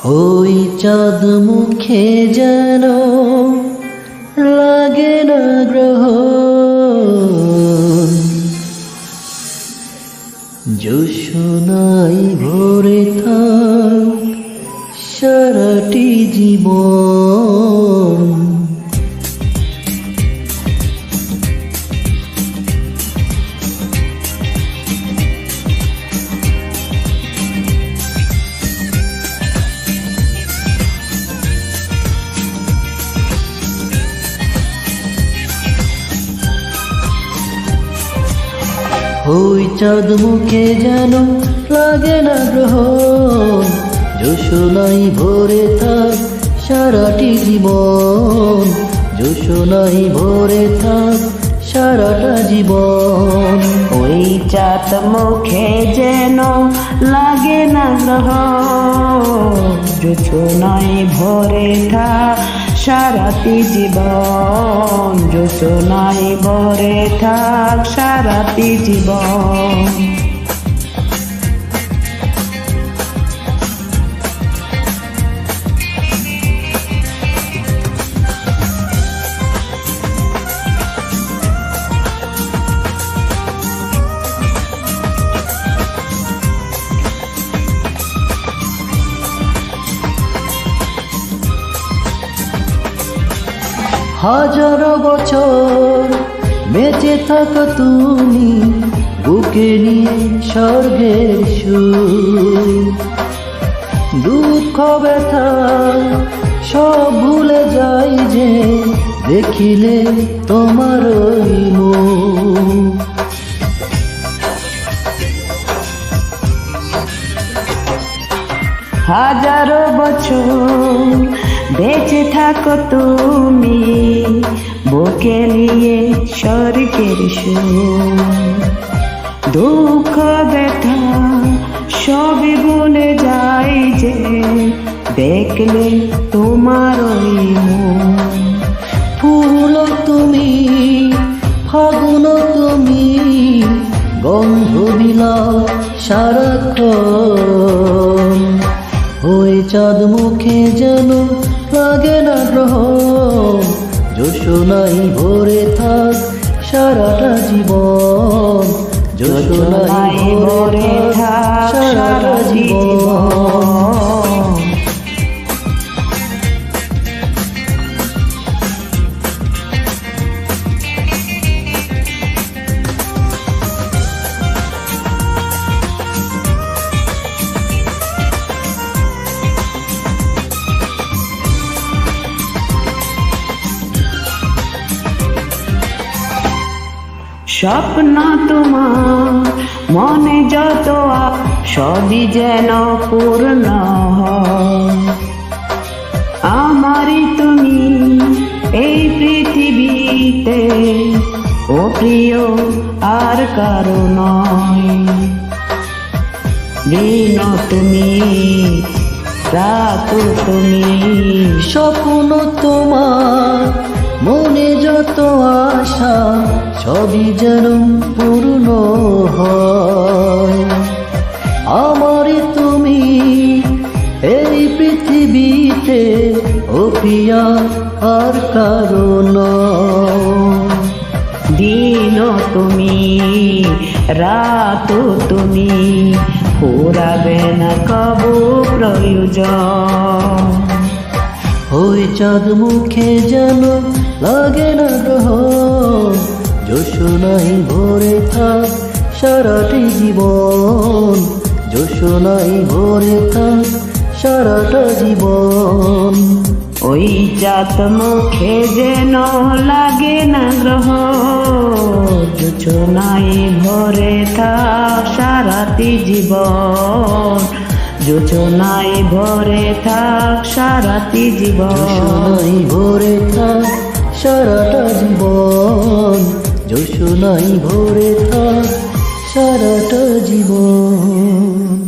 ওই চাঁদ মুখে যেন লাগে না গ্রহণ, জোছনায় ভরে থাক সারাটি জীবন। ওই চাঁদ মুখে যেন লাগে না গ্রহণ, জোছনায় ভরে থাক সারাটি জীবন, জোছনায় ভরে থাক সারাটা জীবন। ওই চাঁদ মুখে যেন লাগে না গ্রহণ, জোছনায় ভরে থাক সারাটি জীবন, জোছনায় ভরে থাক সারাটি জীবন। হাজারো বছর বেঁচে থাকো তুমি, বুকে নিয়ে স্বর্গের সুর। দুঃখ ব্যথা সব ভুলে যাই যে দেখিলে তোমার ওই মুখ। হাজারো বছর বেঁচে থাকো তুমি, বুকে নিয়ে স্বর্গের সুর। দুঃখ ব্যথা সবই ভুলে যাই যে দেখলে তোমার ওই মুখ। ফুল তুমি, ফাগুন তুমি, গন্ধ বিলাও সারাক্ষণ। ওই চাঁদ মুখে যেন লাগে না গ্রহণ, জোছনায় ভরে থাক সারাটা জীবন, জোছনায় ভরে থাক সারাটা জীবন। স্বপ্ন তোমার মনে যত সবই যেন পূর্ণ হয়। আমারই তুমি এই পৃথিবীতে, ও প্রিয় আর কারো নয়। দিন তুমি, রাত তুমি, স্বপ্ন তোমার মনে যত আশা সবই যেন পূর্ণ হয়। আমারই তুমি এই পৃথিবীতে, ও প্রিয়া আর কারো নয়। দিন তুমি, রাত তুমি, ফুরাবে না কবু প্রয়োজন। ওই চাঁদ মুখে যেন লাগে না গ্রহণ, জোছনায় ভরে থাক সারাটি জীবন, জোছনায় ভরে থাক সারাটা জীবন। ওই চাঁদ মুখে যেন লাগে না গ্রহণ, জোছনায় ভরে থাক সারাটি জীবন, জোছনায় ভরে থাক সারাটি জীবন, জোছনায় ভরে থাক সারাটা জীবন, জোছনায় ভরে থাক সারাটা জীবন।